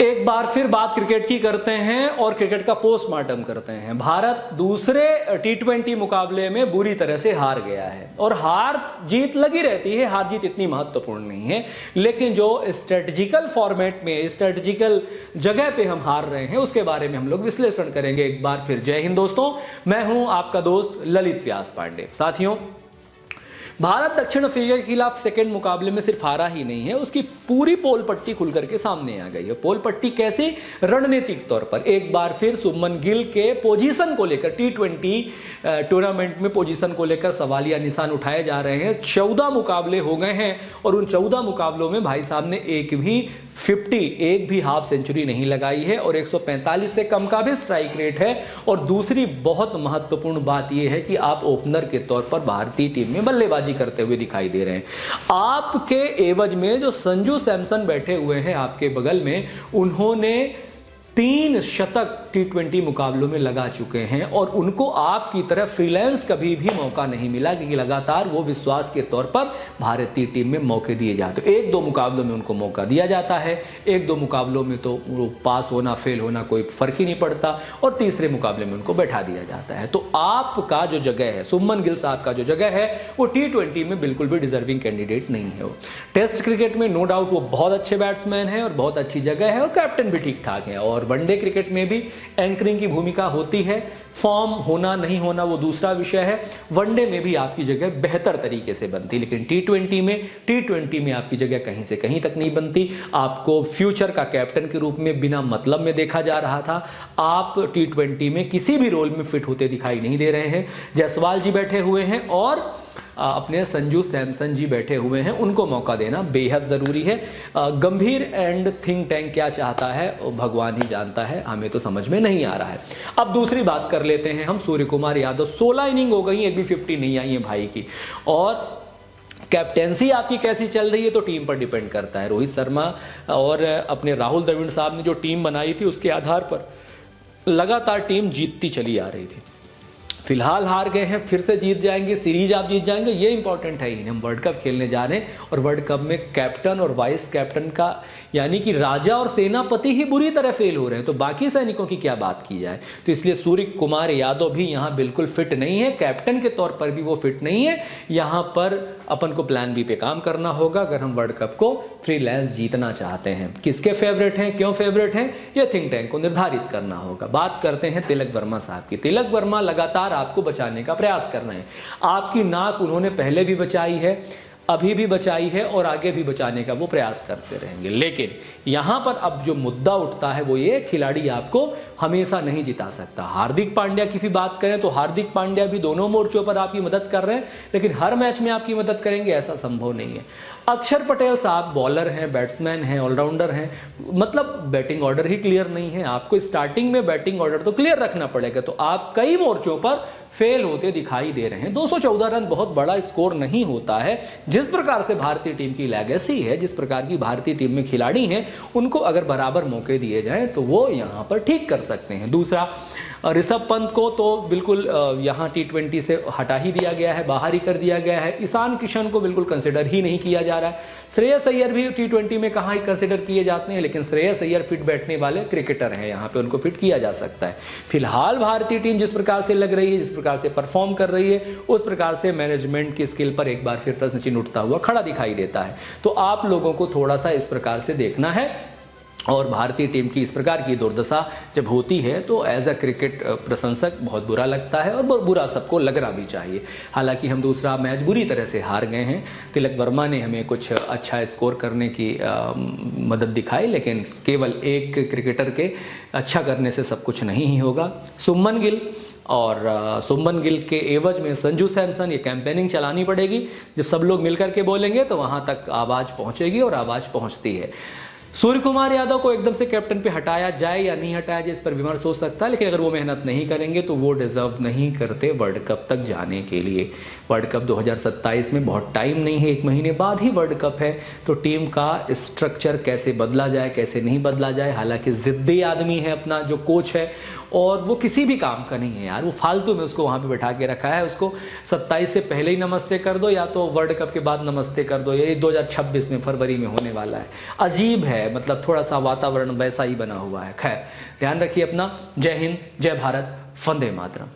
एक बार फिर बात क्रिकेट की करते हैं और क्रिकेट का पोस्टमार्टम करते हैं। भारत दूसरे T20 मुकाबले में बुरी तरह से हार गया है और हार जीत लगी रहती है, हार जीत इतनी महत्वपूर्ण नहीं है, लेकिन जो स्ट्रेटजिकल फॉर्मेट में स्ट्रेटजिकल जगह पे हम हार रहे हैं उसके बारे में हम लोग विश्लेषण करेंगे एक बार फिर। जय हिंद दोस्तों, मैं हूं आपका दोस्त ललित व्यास पांडे। साथियों, भारत दक्षिण अफ्रीका के खिलाफ सेकंड मुकाबले में सिर्फ हारा ही नहीं है, उसकी पूरी पोल पट्टी खुल करके सामने आ गई है। पोल पट्टी कैसी? रणनीतिक तौर पर एक बार फिर शुभमन गिल के पोजीशन को लेकर T20 टूर्नामेंट में पोजीशन को लेकर सवालिया निशान उठाए जा रहे हैं। 14 मुकाबले हो गए हैं और उन 14 मुकाबलों में भाई साहब ने एक भी हाफ सेंचुरी नहीं लगाई है और 145 से कम का भी स्ट्राइक रेट है। और दूसरी बहुत महत्वपूर्ण बात यह है कि आप ओपनर के तौर पर भारतीय टीम में बल्लेबाजी करते हुए दिखाई दे रहे हैं। आपके एवज में जो संजू सैमसन बैठे हुए हैं आपके बगल में, उन्होंने 3 शतक T20 मुकाबलों में लगा चुके हैं और उनको आपकी तरह फ्रीलांस कभी भी मौका नहीं मिला क्योंकि लगातार वो विश्वास के तौर पर भारतीय टीम में मौके दिए जाते। 1-2 मुकाबलों में उनको मौका दिया जाता है, 1-2 मुकाबलों में तो वो पास होना फेल होना कोई फर्क ही नहीं पड़ता और तीसरे मुकाबले में उनको बैठा दिया जाता है। तो आपका जो जगह है, शुभमन गिल साहब का जो जगह है, वो T20 में बिल्कुल भी डिजर्विंग कैंडिडेट नहीं है। वो टेस्ट क्रिकेट में नो डाउट वो बहुत अच्छे बैट्समैन हैं और बहुत अच्छी जगह है और कैप्टन भी ठीक ठाक है। और वनडे क्रिकेट में भी एंकरिंग की भूमिका होती है, फॉर्म होना नहीं होना वो दूसरा विषय है। वनडे में भी आपकी जगह बेहतर तरीके से बनती, लेकिन T20 में आपकी जगह कहीं से कहीं तक नहीं बनती। आपको फ्यूचर का कैप्टन के रूप में बिना मतलब में देखा जा रहा था। आप T20 में किसी भी रोल में फिट होते दिखाई नहीं दे रहे हैं। जायसवाल जी बैठे हुए हैं और अपने संजू सैमसन जी बैठे हुए हैं, उनको मौका देना बेहद ज़रूरी है। गंभीर एंड थिंक टैंक क्या चाहता है भगवान ही जानता है, हमें तो समझ में नहीं आ रहा है। अब दूसरी बात कर लेते हैं हम सूर्य कुमार यादव। 16 इनिंग हो गई, एक भी 50 नहीं आई है भाई की। और कैप्टेंसी आपकी कैसी चल रही है तो टीम पर डिपेंड करता है। रोहित शर्मा और अपने राहुल द्रविड़ साहब ने जो टीम बनाई थी उसके आधार पर लगातार टीम जीतती चली आ रही थी। फिलहाल हार गए हैं, फिर से जीत जाएंगे, सीरीज आप जीत जाएंगे, ये इंपॉर्टेंट है ही। हम वर्ल्ड कप खेलने जा रहे हैं और वर्ल्ड कप में कैप्टन और वाइस कैप्टन का यानी कि राजा और सेनापति ही बुरी तरह फेल हो रहे हैं, तो बाकी सैनिकों की क्या बात की जाए। तो इसलिए सूर्य कुमार यादव भी यहाँ बिल्कुल फिट नहीं है, कैप्टन के तौर पर भी वो फिट नहीं है। यहाँ पर अपन को प्लान बी पे काम करना होगा अगर हम वर्ल्ड कप को फ्रीलांस जीतना चाहते हैं। किसके फेवरेट हैं, क्यों फेवरेट हैं, यह थिंक टैंक को निर्धारित करना होगा। बात करते हैं तिलक वर्मा साहब की। तिलक वर्मा लगातार आपको बचाने का प्रयास कर रहे हैं। आपकी नाक उन्होंने पहले भी बचाई है, अभी भी बचाई है और आगे भी बचाने का वो प्रयास करते रहेंगे। लेकिन यहाँ पर अब जो मुद्दा उठता है वो ये, खिलाड़ी आपको हमेशा नहीं जिता सकता। हार्दिक पांड्या की भी बात करें तो हार्दिक पांड्या भी दोनों मोर्चों पर आपकी मदद कर रहे हैं, लेकिन हर मैच में आपकी मदद करेंगे ऐसा संभव नहीं है। अक्षर पटेल साहब बॉलर हैं, बैट्समैन हैं, ऑलराउंडर हैं, मतलब बैटिंग ऑर्डर ही क्लियर नहीं है। आपको स्टार्टिंग में बैटिंग ऑर्डर तो क्लियर रखना पड़ेगा, तो आप कई मोर्चों पर फेल होते दिखाई दे रहे हैं। 214 रन बहुत बड़ा स्कोर नहीं होता है। जिस प्रकार से भारतीय टीम की लेगेसी है, जिस प्रकार की भारतीय टीम में खिलाड़ी हैं, उनको अगर बराबर मौके दिए जाएं तो वो यहाँ पर ठीक कर सकते हैं। दूसरा, ऋषभ पंत को तो बिल्कुल यहाँ T20 से हटा ही दिया गया है, बाहर ही कर दिया गया है। ईशान किशन को बिल्कुल कंसिडर ही नहीं किया जा रहा है। श्रेयस अय्यर भी T20 में कहाँ ही कंसिडर किए जाते हैं, लेकिन श्रेयस अय्यर फिट बैठने वाले क्रिकेटर हैं, यहाँ पे उनको फिट किया जा सकता है। फिलहाल भारतीय टीम जिस प्रकार से लग रही है, जिस प्रकार से परफॉर्म कर रही है, उस प्रकार से मैनेजमेंट की स्किल पर एक बार फिर प्रश्न चिन्ह उठता हुआ खड़ा दिखाई देता है। तो आप लोगों को थोड़ा सा इस प्रकार से देखना है। और भारतीय टीम की इस प्रकार की दुर्दशा जब होती है तो एज अ क्रिकेट प्रशंसक बहुत बुरा लगता है और बुरा सबको लगना भी चाहिए। हालांकि हम दूसरा मैच बुरी तरह से हार गए हैं। तिलक वर्मा ने हमें कुछ अच्छा स्कोर करने की मदद दिखाई, लेकिन केवल एक क्रिकेटर के अच्छा करने से सब कुछ नहीं ही होगा। शुभमन गिल के एवज में संजू सैमसन, ये कैंपेनिंग चलानी पड़ेगी। जब सब लोग मिलकर के बोलेंगे तो वहाँ तक आवाज़ पहुँचेगी और आवाज़ पहुँचती है। सूर्य कुमार यादव को एकदम से कैप्टन पे हटाया जाए या नहीं हटाया जाए, इस पर विमर्श हो सकता है, लेकिन अगर वो मेहनत नहीं करेंगे तो वो डिजर्व नहीं करते वर्ल्ड कप तक जाने के लिए। वर्ल्ड कप 2027 में बहुत टाइम नहीं है, 1 महीने बाद ही वर्ल्ड कप है। तो टीम का स्ट्रक्चर कैसे बदला जाए, कैसे नहीं बदला जाए। हालांकि जिद्दी आदमी है अपना जो कोच है, और वो किसी भी काम का नहीं है यार, वो फालतू में उसको वहाँ पे बैठा के रखा है। उसको 27 से पहले ही नमस्ते कर दो, या तो वर्ल्ड कप के बाद नमस्ते कर दो। ये 2026 में फरवरी में होने वाला है। अजीब है, है, मतलब थोड़ा सा वातावरण वैसा ही बना हुआ है। खैर, ध्यान रखिए अपना। जय हिंद, जय भारत, वंदे मातरम।